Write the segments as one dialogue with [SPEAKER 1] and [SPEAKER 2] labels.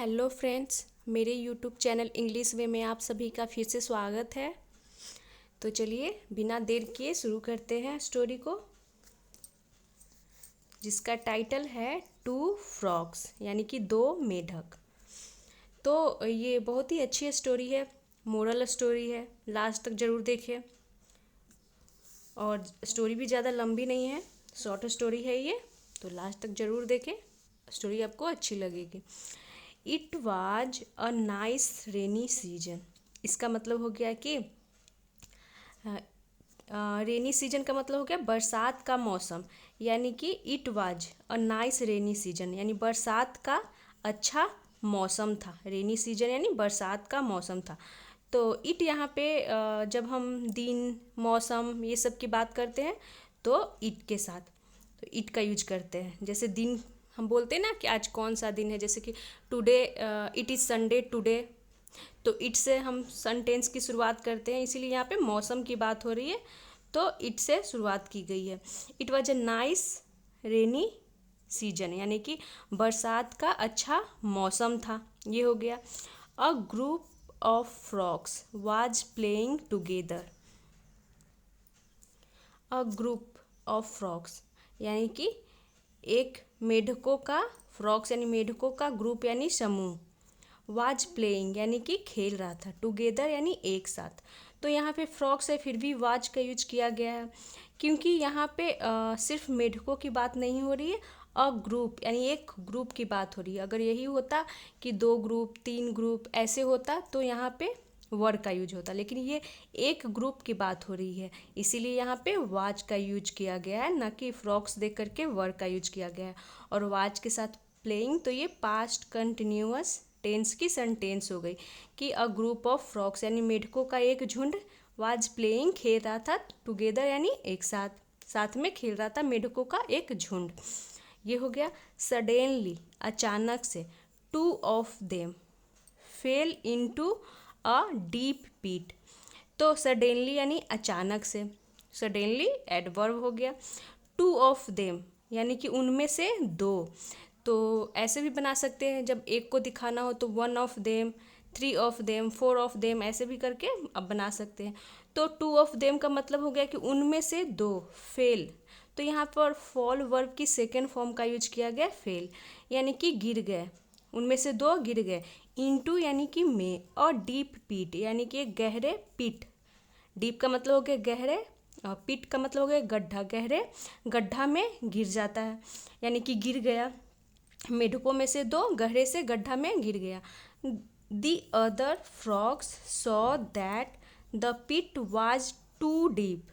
[SPEAKER 1] Hello friends, मेरे YouTube channel English वे में आप सभी का फिर से स्वागत है। तो चलिए बिना देर किए शुरू करते हैं स्टोरी को, जिसका टाइटल है टू फ्रॉग्स यानी कि दो मेढक। तो ये बहुत ही अच्छी स्टोरी है, मोरल स्टोरी है, लास्ट तक ज़रूर देखिए। और स्टोरी भी ज़्यादा लंबी नहीं है, शॉर्ट स्टोरी है ये, तो लास्ट तक ज़रूर देखें, स्टोरी आपको अच्छी लगेगी। It was a nice rainy season. इसका मतलब हो गया कि रेनी सीजन का मतलब हो गया बरसात का मौसम, यानी कि it was a nice rainy season यानी बरसात का अच्छा मौसम था। रेनी सीजन यानी बरसात का मौसम था। तो इट यहाँ पे जब हम दिन मौसम ये सब की बात करते हैं तो इट के साथ तो इट का यूज करते हैं। जैसे दिन हम बोलते हैं ना कि आज कौन सा दिन है, जैसे कि today, it is Sunday today, तो इट से हम सन टेंस की शुरुआत करते हैं, इसीलिए यहाँ पे मौसम की बात हो रही है तो इट से शुरुआत की गई है। It was a nice rainy season यानी कि बरसात का अच्छा मौसम था, ये हो गया। A group of frogs was playing together. A group of frogs यानी कि एक मेढकों का, फ्रॉग्स यानी मेढकों का ग्रुप यानी समूह, वाज प्लेइंग यानी कि खेल रहा था, टुगेदर यानी एक साथ। तो यहाँ पे फ्रॉग्स है फिर भी वाज का यूज किया गया है, क्योंकि यहाँ पे सिर्फ मेढकों की बात नहीं हो रही है, अ ग्रुप यानी एक ग्रुप की बात हो रही है। अगर यही होता कि दो ग्रुप तीन ग्रुप ऐसे होता तो यहाँ पे वर्ड का यूज होता, लेकिन ये एक ग्रुप की बात हो रही है, इसीलिए यहाँ पे वाज का यूज किया गया है, ना कि फ्रॉक्स दे करके वर्ड का यूज किया गया है। और वाज के साथ प्लेइंग, तो ये पास्ट कंटिन्यूअस टेंस की सेंटेंस हो गई कि अ ग्रुप ऑफ फ्रॉक्स यानी मेढकों का एक झुंड, वाज प्लेइंग खेल रहा था, टुगेदर यानी एक साथ, साथ में खेल रहा था मेढकों का एक झुंड, ये हो गया। सडेनली अचानक से, two of them fail into a deep पीट। तो सडेनली यानी अचानक से, सडेनली एडवर्ब हो गया। टू ऑफ देम यानी कि उनमें से दो, तो ऐसे भी बना सकते हैं जब एक को दिखाना हो तो one of them, three of them, four of them, ऐसे भी करके अब बना सकते हैं। तो टू ऑफ देम का मतलब हो गया कि उनमें से दो, फेल, तो यहाँ पर फॉल वर्ब की सेकेंड फॉर्म का यूज किया गया फेल, यानी कि गिर गए, उनमें से दो गिर गए। इनटू यानी कि में, और डीप पीट यानी कि गहरे पीट, डीप का मतलब हो गया गहरे, और पीट का मतलब हो गया गड्ढा, गहरे गड्ढा में गिर जाता है, यानी कि गिर गया। मेढकों में से दो गहरे से गड्ढा में गिर गया। The other frogs saw that the pit was too deep.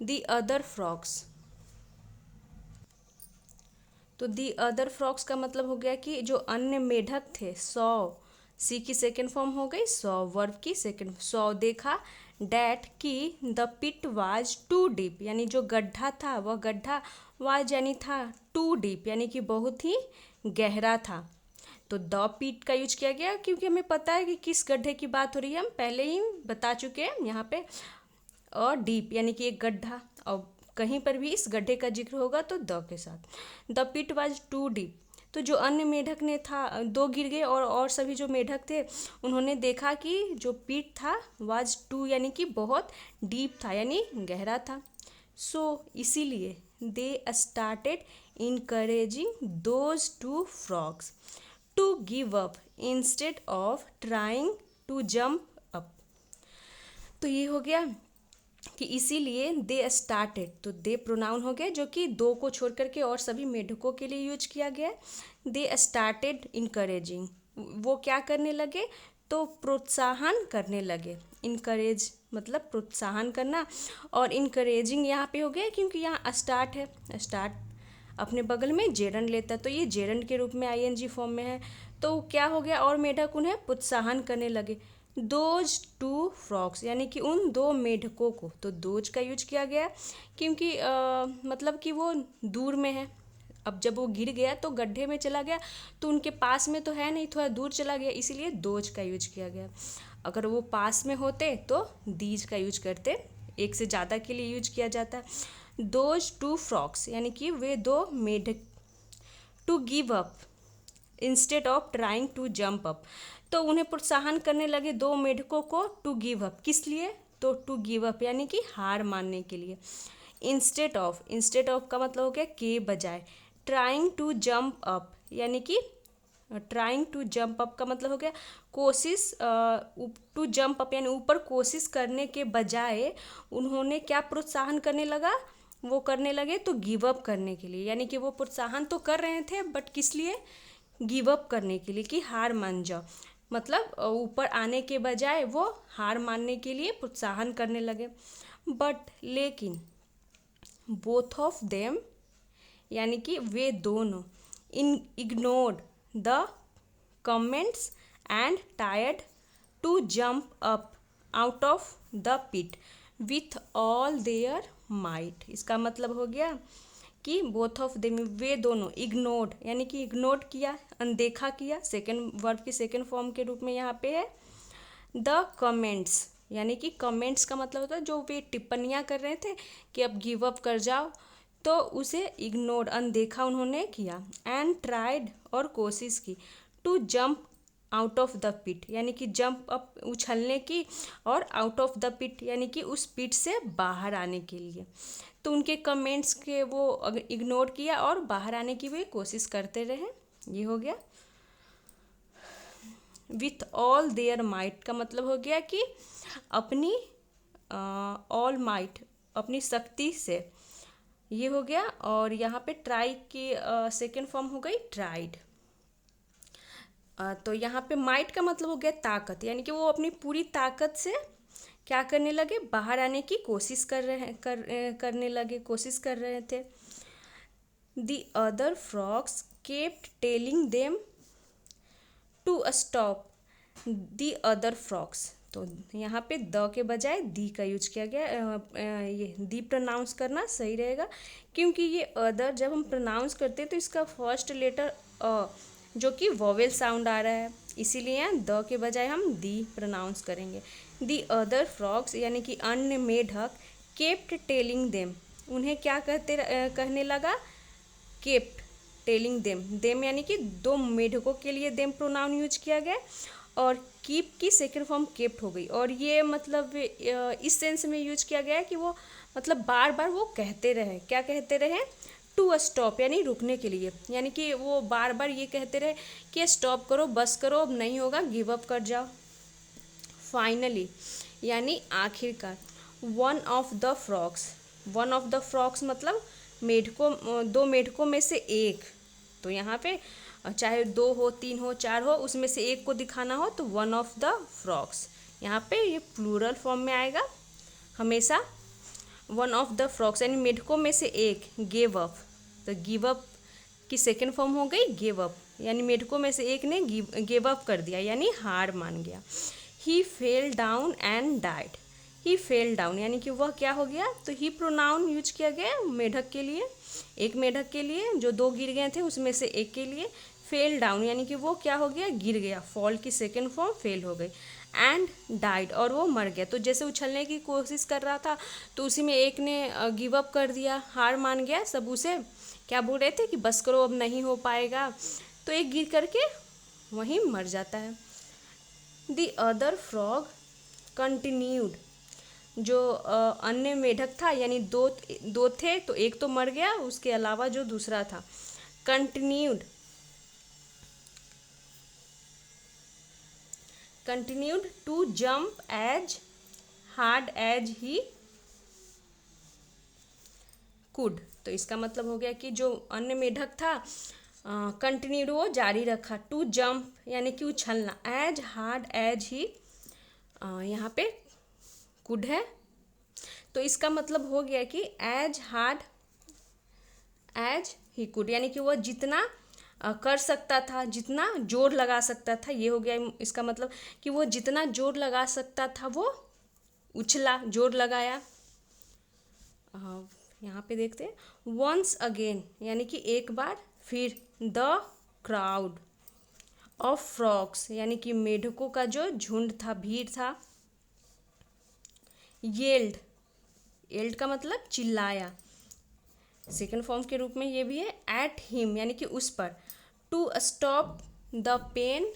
[SPEAKER 1] The other frogs, तो दी अदर फ्रॉक्स का मतलब हो गया कि जो अन्य मेढक थे, सौ, सी की सेकेंड फॉर्म हो गई सौ, वर्ब की सेकेंड, सौ देखा, डैट की the pit was too deep यानी जो गड्ढा था वह गड्ढा, वाज यानी था, टू डीप यानी कि बहुत ही गहरा था। तो द पिट का यूज किया गया क्योंकि हमें पता है कि किस गड्ढे की बात हो रही है, हम पहले ही बता चुके हैं यहाँ पे। और डीप यानी कि एक गड्ढा, और कहीं पर भी इस गड्ढे का जिक्र होगा तो द के साथ। The pit was too deep, तो जो अन्य मेढक ने था, दो गिर गए, और सभी जो मेढक थे उन्होंने देखा कि जो पिट था वाज टू यानी कि बहुत डीप था यानी गहरा था। सो इसीलिए they started encouraging those two frogs to give up instead of trying to jump up. तो ये हो गया कि इसीलिए दे स्टार्टेड, तो दे प्रोनाउन हो गया जो कि दो को छोड़ करके और सभी मेढकों के लिए यूज किया गया है। दे स्टार्टेड इनकरेजिंग, वो क्या करने लगे, तो प्रोत्साहन करने लगे। इनकरेज मतलब प्रोत्साहन करना, और इनकरेजिंग यहाँ पे हो गया क्योंकि यहाँ स्टार्ट है, स्टार्ट अपने बगल में जेरन लेता है, तो ये जेरन के रूप में आईएनजी फॉर्म में है। तो क्या हो गया, और मेढक उन्हें प्रोत्साहन करने लगे। दोज टू फ्रॉक्स यानी कि उन दो मेढकों को, तो दोज का यूज किया गया क्योंकि मतलब कि वो दूर में है। अब जब वो गिर गया तो गड्ढे में चला गया, तो उनके पास में तो है नहीं, थोड़ा दूर चला गया, इसीलिए दोज का यूज किया गया। अगर वो पास में होते तो दीज का यूज करते, एक से ज़्यादा के लिए यूज किया जाता है। दोज टू फ्रॉक्स यानी कि वे दो मेढक, to give up instead of trying to jump up. तो उन्हें प्रोत्साहन करने लगे दो मेढकों को टू गिव अप। किस लिए? तो टू गिव अप यानी कि हार मानने के लिए। इंस्टेड ऑफ का मतलब हो गया के बजाय। ट्राइंग टू जंप अप यानी कि ट्राइंग टू जंप अप का मतलब हो गया कोशिश, टू जंप अप यानी ऊपर कोशिश करने के बजाय उन्होंने क्या प्रोत्साहन करने लगा, वो करने लगे तो गिव अप करने के लिए। यानी कि वो प्रोत्साहन तो कर रहे थे बट किस लिए? गिव अप करने के लिए, कि हार मान जाओ। मतलब ऊपर आने के बजाय वो हार मानने के लिए प्रोत्साहन करने लगे। बट लेकिन बोथ ऑफ देम यानी कि वे दोनों ignored the comments and tired to jump up out of the pit with all their might. इसका मतलब हो गया कि बोथ ऑफ देम वे दोनों इग्नोर्ड यानी कि इग्नोर किया, अनदेखा किया, सेकेंड वर्ब की सेकेंड फॉर्म के रूप में यहाँ पे है। द कमेंट्स यानी कि कमेंट्स का मतलब होता है जो वे टिप्पणियाँ कर रहे थे कि अब गिव अप कर जाओ, तो उसे इग्नोर अनदेखा उन्होंने किया। एंड ट्राइड और कोशिश की to jump out of the pit यानी कि जंप अप उछलने की, और आउट ऑफ द पिट यानी कि उस पिट से बाहर आने के लिए। तो उनके कमेंट्स के वो इग्नोर किया और बाहर आने की भी कोशिश करते रहे। ये हो गया। विथ ऑल देयर माइट का मतलब हो गया कि अपनी ऑल माइट अपनी शक्ति से। ये हो गया। और यहाँ पे ट्राई की सेकेंड फॉर्म हो गई ट्राइड। तो यहाँ पे माइट का मतलब हो गया ताकत, यानी कि वो अपनी पूरी ताकत से क्या करने लगे, बाहर आने की कोशिश करने लगे, कोशिश कर रहे थे। The other frogs kept telling them to stop the other frogs. तो यहाँ पे द के बजाय दी का यूज किया गया। ये दी प्रोनाउंस करना सही रहेगा, क्योंकि ये अदर जब हम प्रोनाउंस करते हैं तो इसका फर्स्ट लेटर जो कि वोवेल साउंड आ रहा है, इसीलिए यहाँ द के बजाय हम दी प्रोनाउंस करेंगे। दी अदर फ्रॉग्स यानी कि अन्य मेढक केप्ट टेलिंग देम, उन्हें क्या कहने लगा, केप्ट टेलिंग देम यानी कि दो मेढकों के लिए देम प्रोनाउन यूज किया गया, और कीप की सेकेंड फॉर्म केप्ट हो गई। और ये मतलब इस सेंस में यूज किया गया है कि वो मतलब बार बार वो कहते रहे, क्या कहते रहे, टू स्टॉप यानी रुकने के लिए, यानी कि वो बार बार ये कहते रहे कि स्टॉप करो, बस करो, अब नहीं होगा, गिव अप कर जाओ। फाइनली यानी आखिरकार वन ऑफ द फ्रॉक्स मतलब मेढकों, दो मेढकों में से एक। तो यहाँ पे चाहे दो हो, तीन हो, चार हो, उसमें से एक को दिखाना हो तो वन ऑफ द फ्रॉक्स। यहाँ पे ये प्लूरल फॉर्म में आएगा हमेशा। वन ऑफ द फ्रॉक्स यानी मेढकों में से एक गेव अप, तो गिव अप की सेकेंड फॉर्म हो गई गिव अप, यानी मेढकों में से एक ने गिव अप कर दिया यानी हार मान गया। He fell down and died. He fell down यानी कि वह क्या हो गया, तो ही प्रोनाउन यूज किया गया मेढक के लिए, एक मेढक के लिए, जो दो गिर गए थे उसमें से एक के लिए। फेल डाउन यानी कि वो क्या हो गया, गिर गया, फॉल की सेकेंड फॉर्म फेल हो गई। एंड डाइड और वो मर गया। तो जैसे उछलने की कोशिश कर रहा था तो उसी में एक ने गिव अप कर दिया, हार मान गया, सब उसे क्या बोल रहे थे कि बस करो, अब नहीं हो पाएगा, तो एक गिर करके वहीं मर जाता है। द अदर फ्रॉग कंटिन्यूड, जो अन्य मेढक था यानी दो थे तो एक तो मर गया, उसके अलावा जो दूसरा था continued to jump as hard as he could. तो इसका मतलब हो गया कि जो अन्य मेढक था कंटिन्यूड वो जारी रखा, टू जंप यानी कि उछलना, एज हार्ड एज ही यहाँ पे कुड है। तो इसका मतलब हो गया कि as hard as he could यानी कि वह जितना कर सकता था, जितना जोर लगा सकता था, ये हो गया इसका मतलब कि वो जितना जोर लगा सकता था वो उछला, जोर लगाया। यहाँ पे देखते हैं वंस अगेन यानी कि एक बार फिर, द क्राउड ऑफ फ्रॉक्स यानी कि मेढकों का जो झुंड था, भीड़ था, येल्ड का मतलब चिल्लाया, सेकेंड फॉर्म के रूप में ये भी है। एट हिम यानी कि उस पर, to stop the pain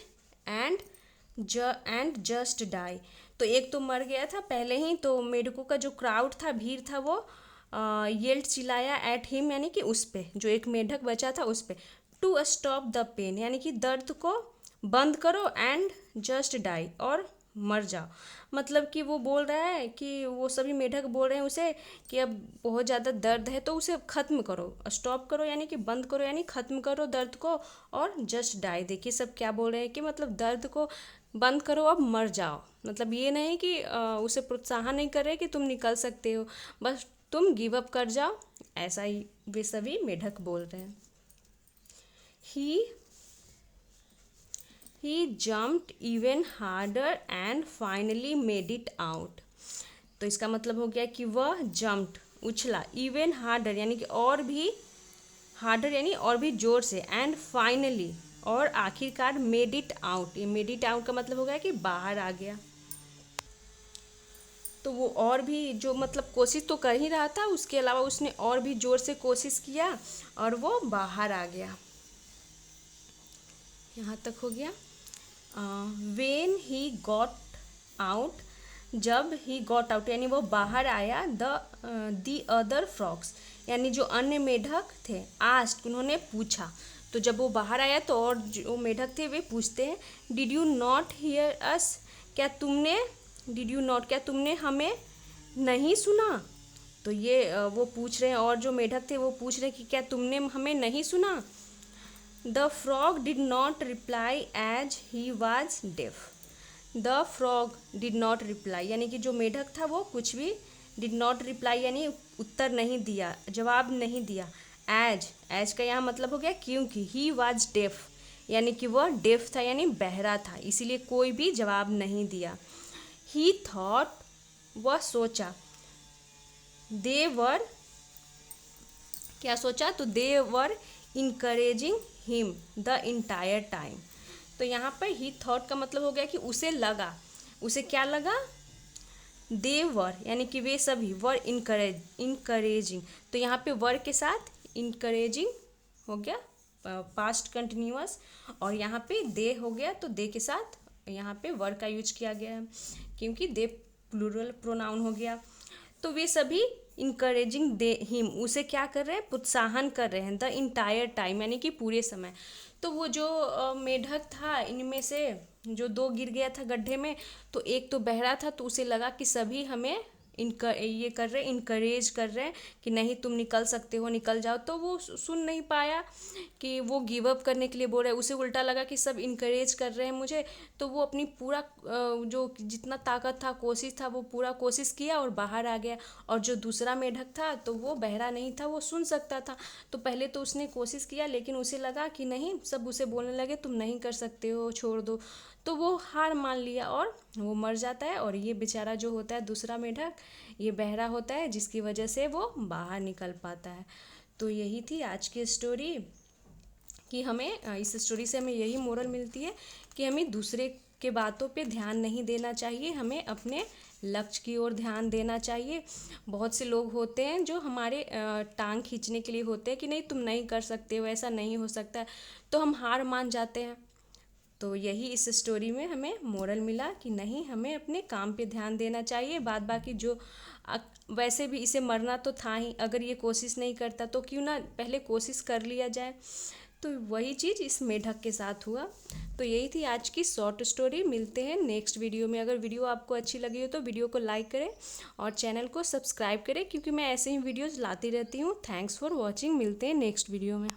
[SPEAKER 1] and just die. तो एक तो मर गया था पहले ही, तो मेढकों का जो क्राउड था, भीड़ था, वो येल्ड चिल्लाया एट हिम, यानी कि उस पे जो एक मेढक बचा था उस पे। टू स्टॉप द पेन, यानी कि दर्द को बंद करो, एंड जस्ट डाई, और मर जाओ। मतलब कि वो बोल रहा है कि वो सभी मेढक बोल रहे हैं उसे कि अब बहुत ज़्यादा दर्द है तो उसे ख़त्म करो, स्टॉप करो यानी कि बंद करो, यानी ख़त्म करो दर्द को, और जस्ट डाई। देखिए सब क्या बोल रहे हैं कि मतलब दर्द को बंद करो, अब मर जाओ। मतलब ये नहीं कि उसे प्रोत्साहन नहीं कर रहे कि तुम निकल सकते हो, बस तुम गिव अप कर जाओ, ऐसा ही वे सभी मेढक बोल रहे हैं। He jumped even harder and finally made it out. तो इसका मतलब हो गया कि वह जम्प्ड, उछला, इवन हार्डर यानी कि और भी हार्डर यानी और भी जोर से, एंड फाइनली और आखिरकार मेड इट आउट। ये मेड इट आउट का मतलब हो गया कि बाहर आ गया। तो वो और भी जो मतलब कोशिश तो कर ही रहा था, उसके अलावा उसने और भी जोर से कोशिश किया और वो बाहर आ गया। यहाँ तक हो गया। वेन ही गॉट आउट, जब ही गॉट आउट यानी वो बाहर आया, दी अदर फ्रॉक्स यानी जो अन्य मेढक थे, आस्ट उन्होंने पूछा। तो जब वो बाहर आया तो और जो मेढक थे वे पूछते हैं, डिड यू नॉट हियर अस, क्या तुमने, डिड यू नॉट क्या तुमने हमें नहीं सुना। तो ये वो पूछ रहे हैं, और जो मेढक थे वो पूछ रहे हैं कि क्या तुमने हमें नहीं सुना। The frog did not reply as he was deaf. The frog did not reply यानी कि जो मेढक था वो कुछ भी, डिड नॉट रिप्लाई यानी उत्तर नहीं दिया, जवाब नहीं दिया। एज का यहाँ मतलब हो गया क्योंकि, ही वॉज डेफ यानी कि वह डेफ था यानी बहरा था, इसीलिए कोई भी जवाब नहीं दिया। ही थॉट वह सोचा, दे वर क्या सोचा, तो they were encouraging him the entire time. तो यहाँ पर ही थॉट का मतलब हो गया कि उसे लगा, उसे क्या लगा, दे वर यानी कि वे सभी, वर इनकरेजिंग, तो यहाँ पे वर के साथ इनकरेजिंग हो गया पास्ट कंटिन्यूअस, और यहाँ पे दे हो गया, तो दे के साथ यहाँ पे वर का यूज किया गया है क्योंकि दे प्लूरल प्रोनाउन हो गया। तो वे सभी इनकरेजिंग दे हिम, उसे क्या कर रहे हैं, प्रोत्साहन कर रहे हैं, द इंटायर टाइम यानी कि पूरे समय। तो वो जो मेढक था इनमें से जो दो गिर गया था गड्ढे में, तो एक तो बहरा था, तो उसे लगा कि सभी हमें ये कर रहे, इनकरेज कर रहे हैं कि नहीं तुम निकल सकते हो, निकल जाओ। तो वो सुन नहीं पाया कि वो गिव अप करने के लिए बोल रहे हैं, उसे उल्टा लगा कि सब इनकरेज कर रहे हैं मुझे, तो वो अपनी पूरा जो जितना ताकत था, कोशिश था, वो पूरा कोशिश किया और बाहर आ गया। और जो दूसरा मेढक था तो वो बहरा नहीं था, वो सुन सकता था। तो पहले तो उसने कोशिश किया, लेकिन उसे लगा कि नहीं, सब उसे बोलने लगे तुम नहीं कर सकते हो, छोड़ दो, तो वो हार मान लिया और वो मर जाता है। और ये बेचारा जो होता है दूसरा मेढक, ये बहरा होता है, जिसकी वजह से वो बाहर निकल पाता है। तो यही थी आज की स्टोरी कि हमें इस स्टोरी से हमें यही मोरल मिलती है कि हमें दूसरे के बातों पे ध्यान नहीं देना चाहिए, हमें अपने लक्ष्य की ओर ध्यान देना चाहिए। बहुत से लोग होते हैं जो हमारे टांग खींचने के लिए होते हैं कि नहीं तुम नहीं कर सकते हो, ऐसा नहीं हो सकता, तो हम हार मान जाते हैं। तो यही इस स्टोरी में हमें मोरल मिला कि नहीं, हमें अपने काम पे ध्यान देना चाहिए। बाद बाकी जो वैसे भी इसे मरना तो था ही, अगर ये कोशिश नहीं करता तो क्यों ना पहले कोशिश कर लिया जाए। तो वही चीज़ इस मेढक के साथ हुआ। तो यही थी आज की शॉर्ट स्टोरी। मिलते हैं नेक्स्ट वीडियो में। अगर वीडियो आपको अच्छी लगी हो तो वीडियो को लाइक करें और चैनल को सब्सक्राइब करें, क्योंकि मैं ऐसे ही वीडियोज़ लाती रहती हूँ। Thanks for watching. मिलते हैं नेक्स्ट वीडियो में।